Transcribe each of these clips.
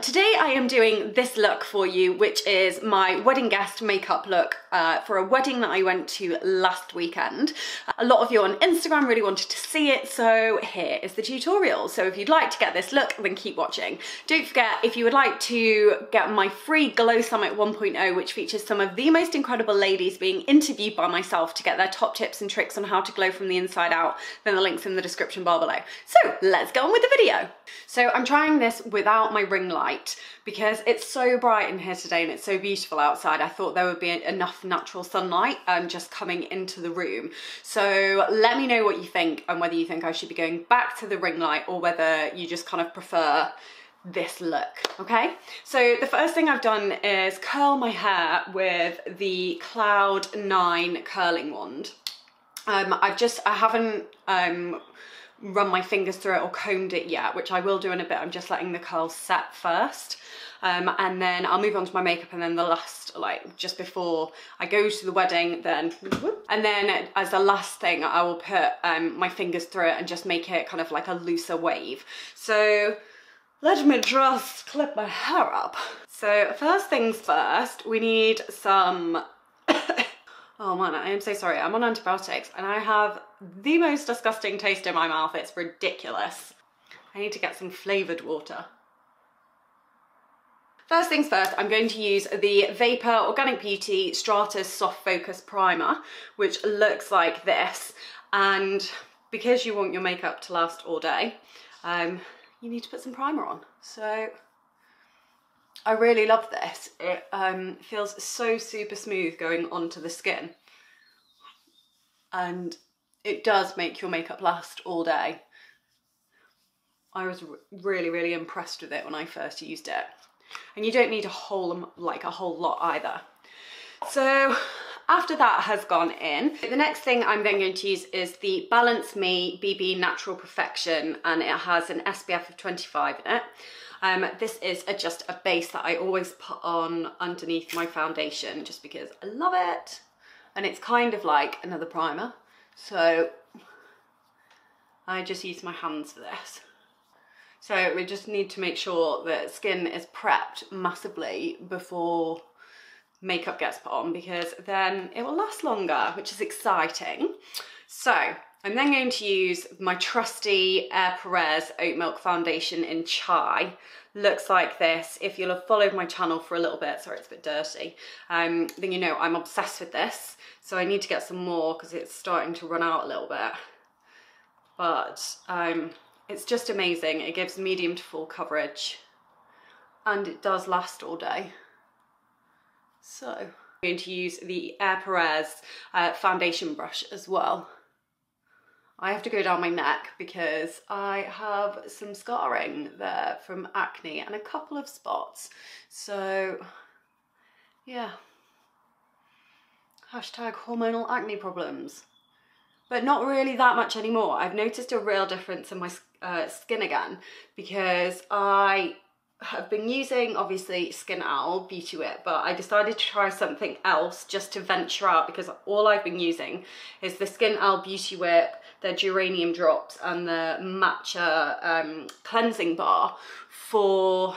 today I am doing this look for you, which is my wedding guest makeup look for a wedding that I went to last weekend. A lot of you on Instagram really wanted to see it, so here is the tutorial. So if you'd like to get this look, then keep watching. Don't forget, if you would like to get my free Glow Summit 1.0, which features some of the most incredible ladies being interviewed by myself to get their top tips and tricks on how to glow from the inside out, then the link's in the description bar below. So let's go on with the video. So I'm trying this without my ring light because it's so bright in here today and it's so beautiful outside. I thought there would be enough natural sunlight just coming into the room. So let me know what you think and whether you think I should be going back to the ring light or whether you just kind of prefer this look, okay? So the first thing I've done is curl my hair with the Cloud 9 curling wand. I haven't run my fingers through it or combed it yet, which I will do in a bit. I'm just letting the curls set first. And then I'll move on to my makeup, and then the last, like just before I go to the wedding, then, and then as the last thing, I will put my fingers through it and just make it kind of like a looser wave. So let me just clip my hair up. So first things first, we need some oh man, I am so sorry. I'm on antibiotics and I have the most disgusting taste in my mouth. It's ridiculous. I need to get some flavoured water. First things first, I'm going to use the Vapor Organic Beauty Stratus Soft Focus Primer, which looks like this. And because you want your makeup to last all day, you need to put some primer on. So I really love this. It feels so super smooth going onto the skin. And it does make your makeup last all day. I was really, really impressed with it when I first used it. And you don't need a whole lot either. So after that has gone in, the next thing I'm then going to use is the Balance Me BB Natural Perfection, and it has an SPF of 25 in it. This is just a base that I always put on underneath my foundation just because I love it. And it's kind of like another primer. So I just use my hands for this. So we just need to make sure that skin is prepped massively before makeup gets put on, because then it will last longer, which is exciting. So I'm then going to use my trusty Perez Oat Milk Foundation in Chai. Looks like this. If you'll have followed my channel for a little bit, sorry, it's a bit dirty, then you know I'm obsessed with this. So I need to get some more because it's starting to run out a little bit. But it's just amazing. It gives medium to full coverage and it does last all day. So I'm going to use the Perez foundation brush as well. I have to go down my neck because I have some scarring there from acne and a couple of spots. So yeah, hashtag hormonal acne problems. But not really that much anymore. I've noticed a real difference in my skin again because I have been using, obviously, Skin Owl Beautifood, but I decided to try something else just to venture out, because all I've been using is the Skin Owl Beauty Whip, the geranium drops, and the matcha cleansing bar for,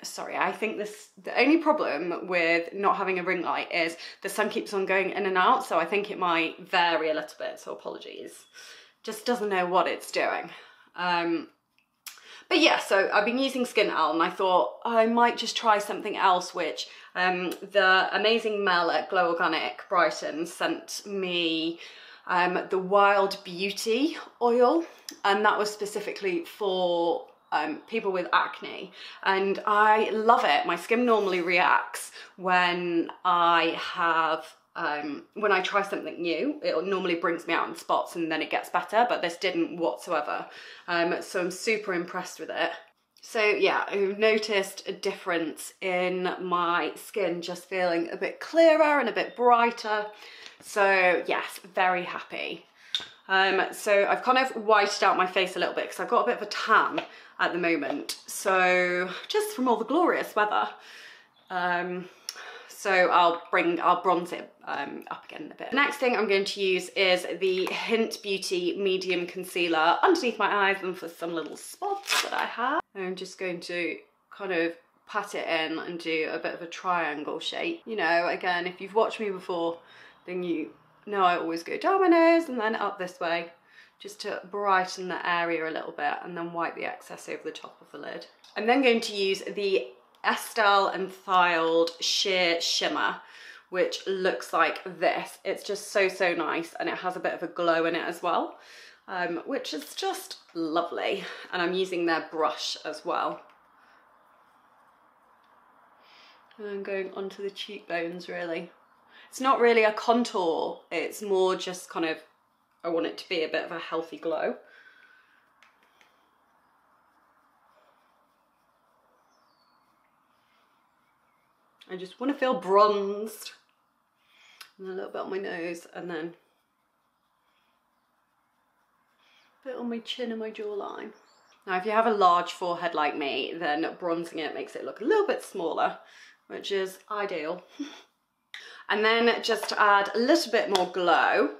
sorry, I think the only problem with not having a ring light is the sun keeps on going in and out, so I think it might vary a little bit, so apologies. Just doesn't know what it's doing. But yeah, so I've been using Skin Owl and I thought I might just try something else, which the amazing Mel at Glow Organic Brighton sent me the Wild Beauty oil, and that was specifically for people with acne, and I love it. My skin normally reacts when I have when I try something new. It normally brings me out in spots and then it gets better, but this didn't whatsoever. So I'm super impressed with it. So yeah, I've noticed a difference in my skin just feeling a bit clearer and a bit brighter. So yes, very happy. So I've kind of whited out my face a little bit because I've got a bit of a tan at the moment. So just from all the glorious weather. So I'll bronze it up again in a bit. The next thing I'm going to use is the Hynt Beauty Medium Concealer underneath my eyes and for some little spots that I have. I'm just going to kind of pat it in and do a bit of a triangle shape. You know, again, if you've watched me before, then you know I always go down my nose and then up this way, just to brighten the area a little bit, and then wipe the excess over the top of the lid. I'm then going to use the Estelle and Thild Sheer Shimmer, which looks like this. It's just so, so nice, and it has a bit of a glow in it as well, which is just lovely. And I'm using their brush as well. And I'm going onto the cheekbones, really. It's not really a contour, it's more just kind of, I want it to be a bit of a healthy glow. I just want to feel bronzed. And a little bit on my nose, and then a bit on my chin and my jawline. Now, if you have a large forehead like me, then bronzing it makes it look a little bit smaller, which is ideal. And then just to add a little bit more glow,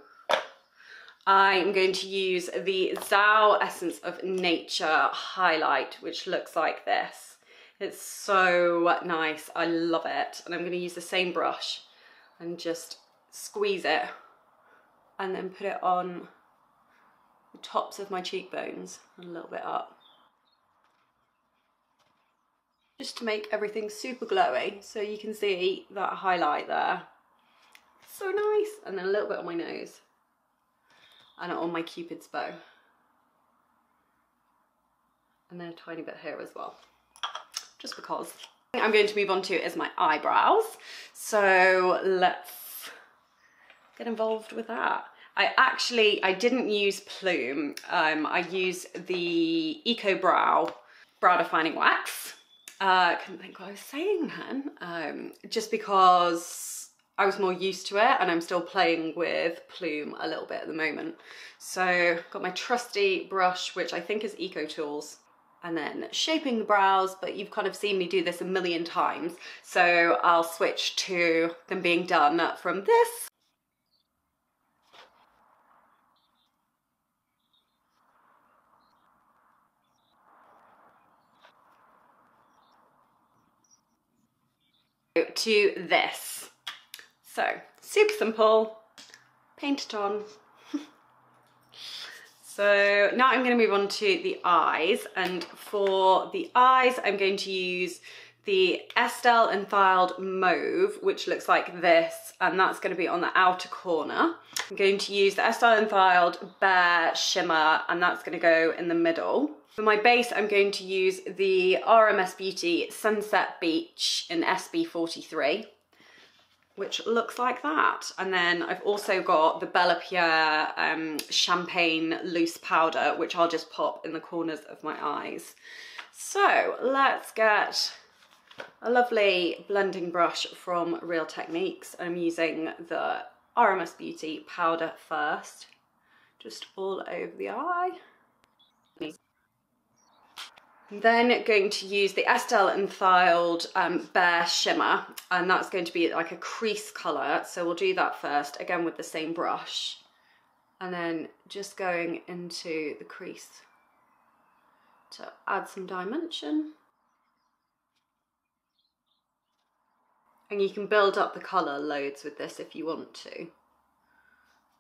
I'm going to use the Zao Essence of Nature highlight, which looks like this. It's so nice, I love it. And I'm going to use the same brush and just squeeze it and then put it on the tops of my cheekbones and a little bit up. Just to make everything super glowy, so you can see that highlight there. So nice. And then a little bit on my nose and on my Cupid's bow. And then a tiny bit here as well, just because. I'm going to move on to is my eyebrows. So let's get involved with that. I didn't use Plume. I used the Eco Brow Defining Wax. Couldn't think what I was saying then. Just because I was more used to it, and I'm still playing with Plume a little bit at the moment. So got my trusty brush, which I think is Eco Tools, and then shaping the brows, but you've kind of seen me do this a million times. So I'll switch to them being done from this. To this. So super simple, paint it on. So now I'm going to move on to the eyes, and for the eyes I'm going to use the Estelle and Thild Mauve, which looks like this, and that's going to be on the outer corner. I'm going to use the Estelle and Thild Bare Shimmer, and that's going to go in the middle. For my base, I'm going to use the RMS Beauty Sunset Beach in SB43, which looks like that. And then I've also got the Bella Pierre Champagne Loose Powder, which I'll just pop in the corners of my eyes. So let's get a lovely blending brush from Real Techniques. I'm using the RMS Beauty powder first, just all over the eye. Then going to use the Estelle and Thild Bare Shimmer, and that's going to be like a crease colour, so we'll do that first, again with the same brush, and then just going into the crease to add some dimension. And you can build up the colour loads with this if you want to,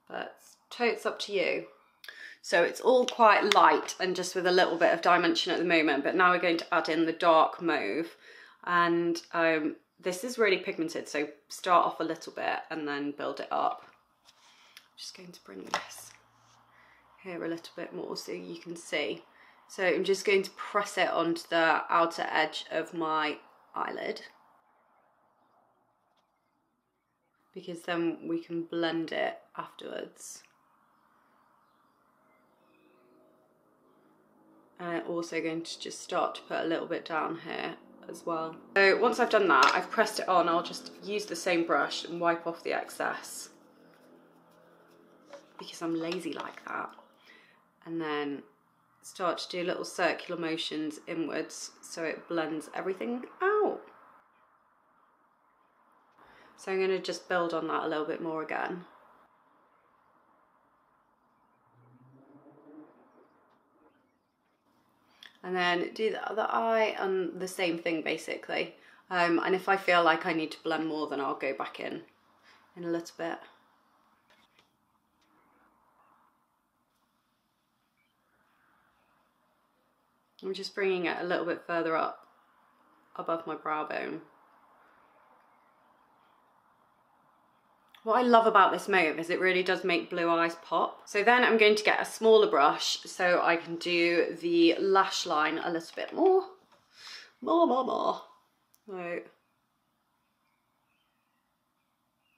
but it's up to you. So it's all quite light and just with a little bit of dimension at the moment, but now we're going to add in the dark mauve, and this is really pigmented, so start off a little bit and then build it up. I'm just going to bring this here a little bit more so you can see. So I'm just going to press it onto the outer edge of my eyelid, because then we can blend it afterwards. And I'm also going to just start to put a little bit down here as well. So once I've done that, I've pressed it on, I'll just use the same brush and wipe off the excess, because I'm lazy like that. And then start to do little circular motions inwards so it blends everything out. So I'm going to just build on that a little bit more again. and then do the other eye and the same thing basically. And if I feel like I need to blend more, then I'll go back in a little bit. I'm just bringing it a little bit further up above my brow bone. What I love about this mauve is it really does make blue eyes pop. So then I'm going to get a smaller brush so I can do the lash line a little bit more. More. So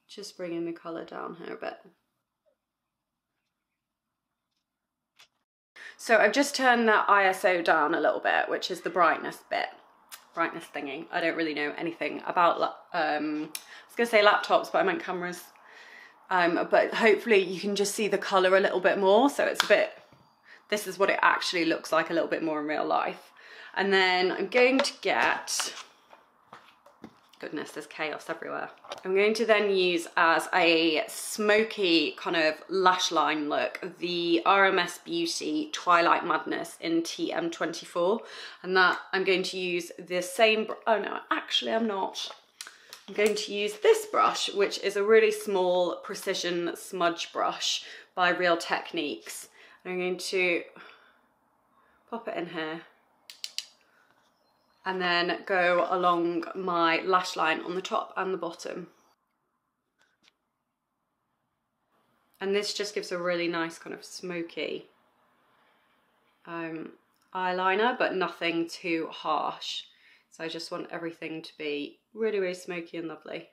just bringing the colour down here a bit. So I've just turned that ISO down a little bit, which is the brightness bit. Brightness thingy. I don't really know anything about, I was going to say laptops, but I meant cameras. But hopefully you can just see the colour a little bit more. So it's a bit, this is what it actually looks like a little bit more in real life. And then I'm going to get, goodness, there's chaos everywhere. I'm going to then use as a smoky kind of lash line look, the RMS Beauty Twilight Madness in TM24. And that I'm going to use the same, oh no, actually I'm not. I'm going to use this brush, which is a really small precision smudge brush by Real Techniques. I'm going to pop it in here and then go along my lash line on the top and the bottom. And this just gives a really nice kind of smoky eyeliner, but nothing too harsh. So I just want everything to be really, really smoky and lovely.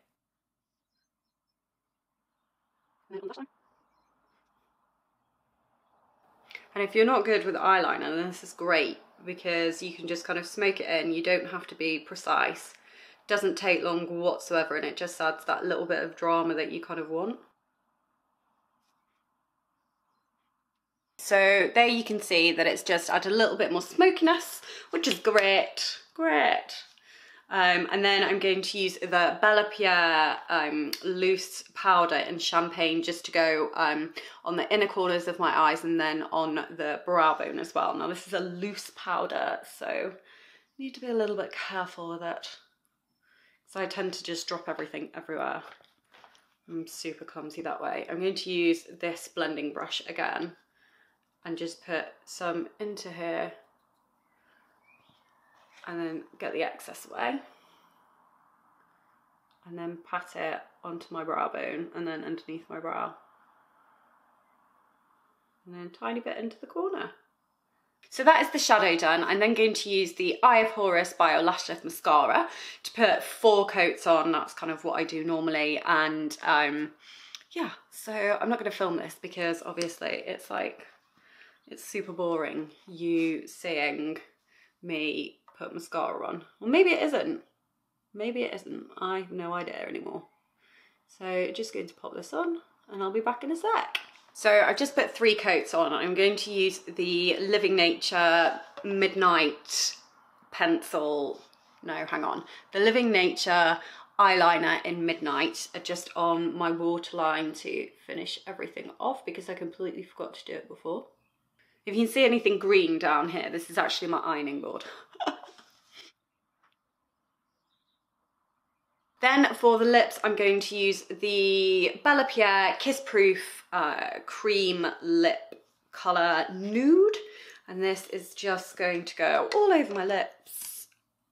And if you're not good with eyeliner, then this is great because you can just kind of smoke it in. You don't have to be precise. It doesn't take long whatsoever, and it just adds that little bit of drama that you kind of want. So there you can see that it's just added a little bit more smokiness, which is great, great. And then I'm going to use the Bella Pierre loose powder in champagne just to go on the inner corners of my eyes and then on the brow bone as well. Now this is a loose powder, so you need to be a little bit careful with it. So I tend to just drop everything everywhere. I'm super clumsy that way. I'm going to use this blending brush again and just put some into here and then get the excess away. And then pat it onto my brow bone and then underneath my brow. And then a tiny bit into the corner. So that is the shadow done. I'm then going to use the Eye of Horus Bio Lash Lift Mascara to put 4 coats on. That's kind of what I do normally. And yeah, so I'm not going to film this because obviously it's like, it's super boring you seeing me put mascara on. Well, maybe it isn't. Maybe it isn't. I have no idea anymore. So just going to pop this on and I'll be back in a sec. So I've just put 3 coats on. I'm going to use the Living Nature Midnight Pencil. No, hang on. The Living Nature eyeliner in Midnight just on my waterline to finish everything off because I completely forgot to do it before. If you can see anything green down here, this is actually my ironing board. Then for the lips, I'm going to use the Bella Pierre Kiss Proof Cream Lip Colour Nude. And this is just going to go all over my lips.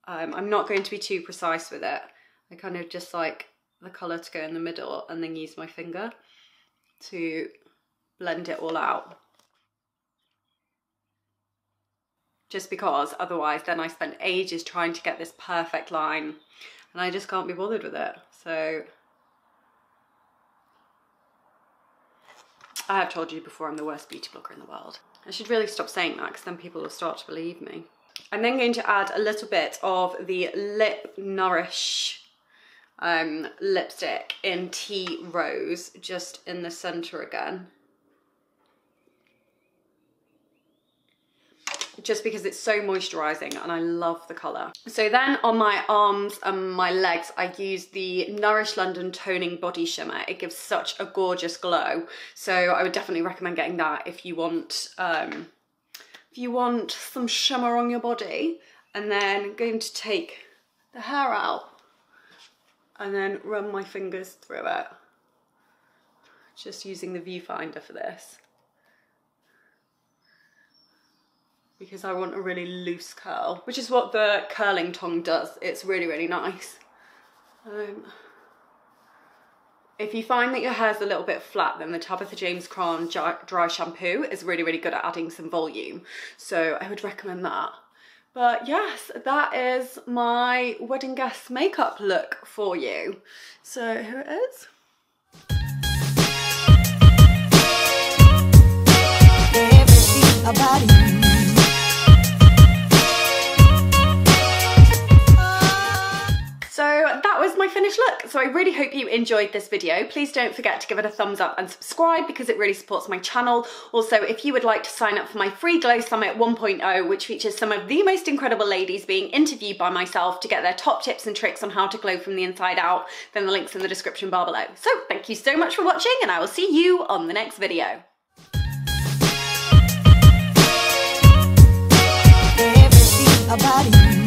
I'm not going to be too precise with it. I kind of just like the colour to go in the middle and then use my finger to blend it all out. Just because otherwise then I spend ages trying to get this perfect line and I just can't be bothered with it. So I have told you before I'm the worst beauty blogger in the world. I should really stop saying that because then people will start to believe me. I'm then going to add a little bit of the Lip Nourish lipstick in Tea Rose just in the centre again. Just because it's so moisturising and I love the colour. So then on my arms and my legs, I use the Nourish London Toning Body Shimmer. It gives such a gorgeous glow. So I would definitely recommend getting that if you want if you want some shimmer on your body, and then going to take the hair out and then run my fingers through it. Just using the viewfinder for this, because I want a really loose curl, which is what the curling tong does. It's really, really nice. If you find that your hair's a little bit flat, then the Tabitha James Crown Dry Shampoo is really, really good at adding some volume. So I would recommend that. But yes, that is my wedding guest makeup look for you. So here it is. Everything about you. So that was my finished look. So I really hope you enjoyed this video. Please don't forget to give it a thumbs up and subscribe, because it really supports my channel. Also, if you would like to sign up for my free Glow Summit 1.0, which features some of the most incredible ladies being interviewed by myself to get their top tips and tricks on how to glow from the inside out, then the link's in the description bar below. So thank you so much for watching, and I will see you on the next video. Everything about you.